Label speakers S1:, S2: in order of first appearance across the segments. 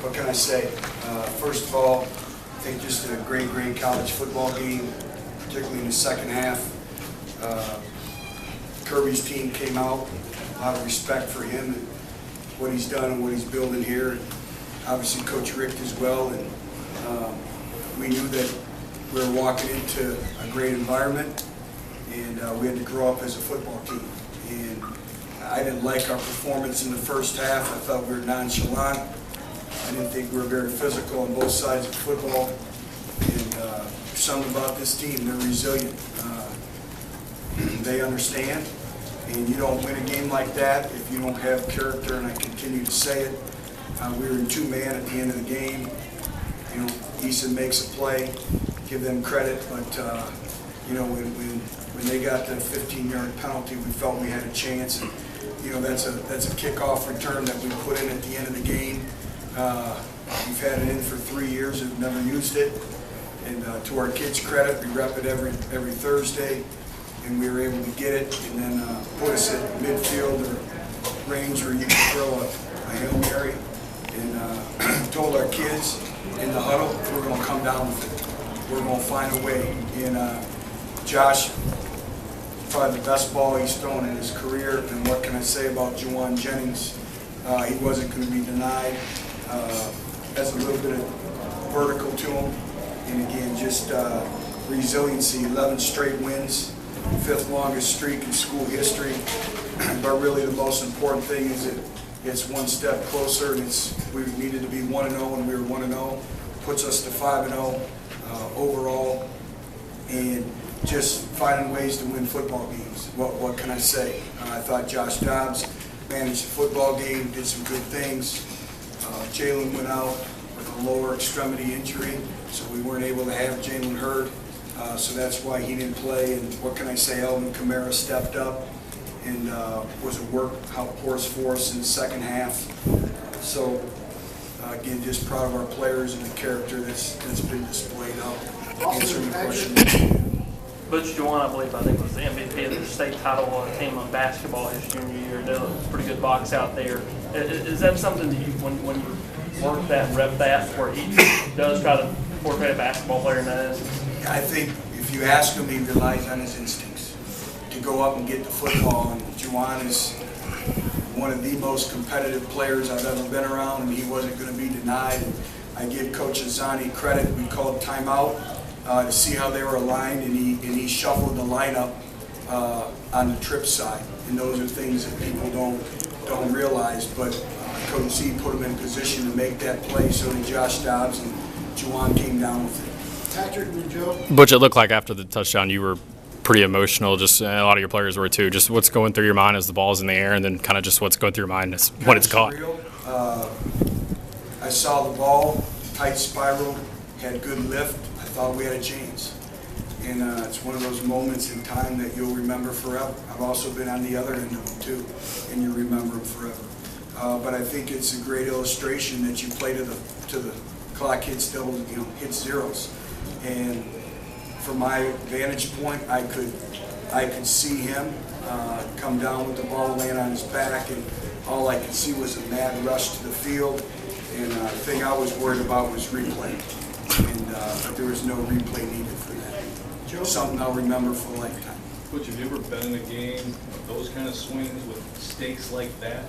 S1: what can I say? First of all, I think just a great college football game, particularly in the second half. Kirby's team came out, a lot of respect for him and what he's done and what he's building here. Obviously, Coach Rick as well, and we knew that we were walking into a great environment, and we had to grow up as a football team. And I didn't like our performance in the first half. I thought we were nonchalant. I didn't think we were very physical on both sides of football. And something about this team, they're resilient. They understand, and you don't win a game like that if you don't have character, and I continue to say it. We were in two-man at the end of the game. You know, Eason makes a play, give them credit, but you know, when they got the 15-yard penalty, we felt we had a chance. And, you know, that's a kickoff return that we put in at the end of the game. We've had it in for 3 years and never used it. And to our kids' credit, we rep it every Thursday, and we were able to get it and then put us at midfield or range where you can throw a Hail Mary. And told our kids in the huddle, we're going to come down with it. We're going to find a way. And Josh, probably the best ball he's thrown in his career. And what can I say about Juwan Jennings? He wasn't going to be denied. Has a little bit of vertical to him. And again, just resiliency, 11 straight wins, 5th longest streak in school history. But really the most important thing is that it's one step closer, and we needed to be 1-0, and we were 1-0. Puts us to 5-0 overall, and just finding ways to win football games. What can I say? I thought Josh Dobbs managed the football game, did some good things. Jalen went out with a lower extremity injury, so we weren't able to have Jalen Hurd, so that's why he didn't play. And what can I say? Elvin Kamara stepped up and was a workhorse for us in the second half. So again, just proud of our players and the character that's been displayed. I'll answer the question.
S2: Butch Jones, I think, was the MVP of the state title team on basketball his junior year. Did a pretty good box out there. Is that something that you, when you work that and rep that, where he does try to portray a basketball player in that essence?
S1: I think if you ask him, he relies on his instincts to go up and get the football. And Juwan is one of the most competitive players I've ever been around, and he wasn't going to be denied. And I give Coach Azani credit. We called timeout to see how they were aligned, and he shuffled the lineup on the trip side. And those are things that people don't realize. But Coach Z put him in position to make that play. So did Josh Dobbs, and Juwan came down with it.
S3: Patrick and Joe.
S4: Butch, it looked like after the touchdown you were pretty emotional. Just a lot of your players were too. Just what's going through your mind as the ball's in the air, and then kind of just what's going through your mind as when it's caught.
S1: I saw the ball, tight spiral, had good lift. I thought we had a chance. And it's one of those moments in time that you'll remember forever. I've also been on the other end of them too, and you remember them forever. But I think it's a great illustration that you play to the clock hits double, hits zeros. And from my vantage point, I could see him come down with the ball, land on his back, and all I could see was a mad rush to the field. And the thing I was worried about was replay, and there was no replay needed for that. Something I'll remember for a lifetime.
S5: Butch, have you ever been in a game of those kind of swings with stakes like that?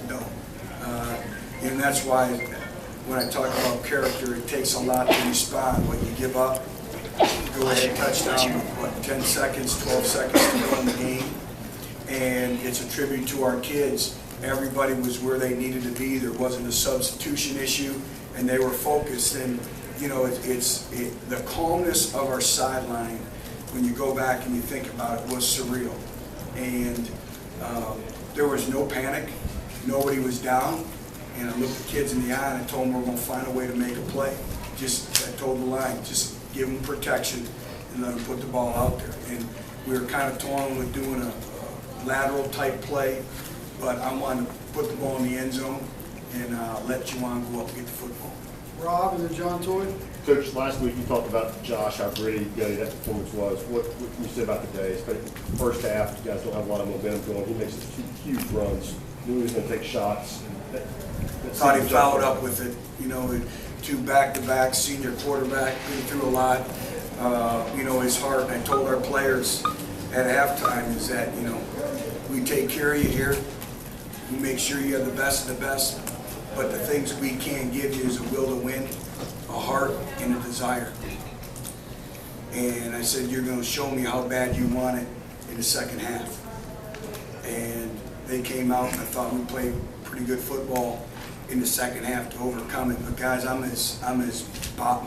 S1: No, and that's why when I talk about character, it takes a lot to respond. When you give up, go ahead, touchdown with 10 seconds, 12 seconds to go in the game. And it's a tribute to our kids. Everybody was where they needed to be. There wasn't a substitution issue, and they were focused. And, the calmness of our sideline, when you go back and you think about it, was surreal. And there was no panic. Nobody was down. And I looked the kids in the eye and I told them we're going to find a way to make a play. I told the line, just give them protection and let them put the ball out there. And we were kind of torn with doing a lateral type play, but I wanted to put the ball in the end zone and let Juwan go up and get the football.
S3: Rob and then John Toy.
S6: Coach, last week you talked about Josh, how gritty that performance was. What you said about the day, especially first half, you guys don't have a lot of momentum going. He makes huge runs. Knew he was going to take shots. That
S1: Thought he followed up with it, you know, 2 back-to-back senior quarterback, been through a lot. You know, his heart, and I told our players at halftime is that, you know, we take care of you here. We make sure you have the best of the best. But the things we can give you is a will to win, a heart, and a desire. And I said, you're going to show me how bad you want it in the second half. And they came out, and I thought we played pretty good football in the second half to overcome it. But guys, I'm as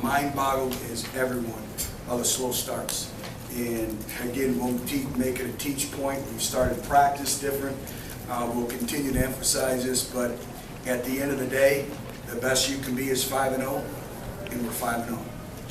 S1: mind-boggled as everyone of the slow starts. And again, we'll make it a teach point. We've started practice different. We'll continue to emphasize this, but at the end of the day, the best you can be is 5-0, and we're 5-0.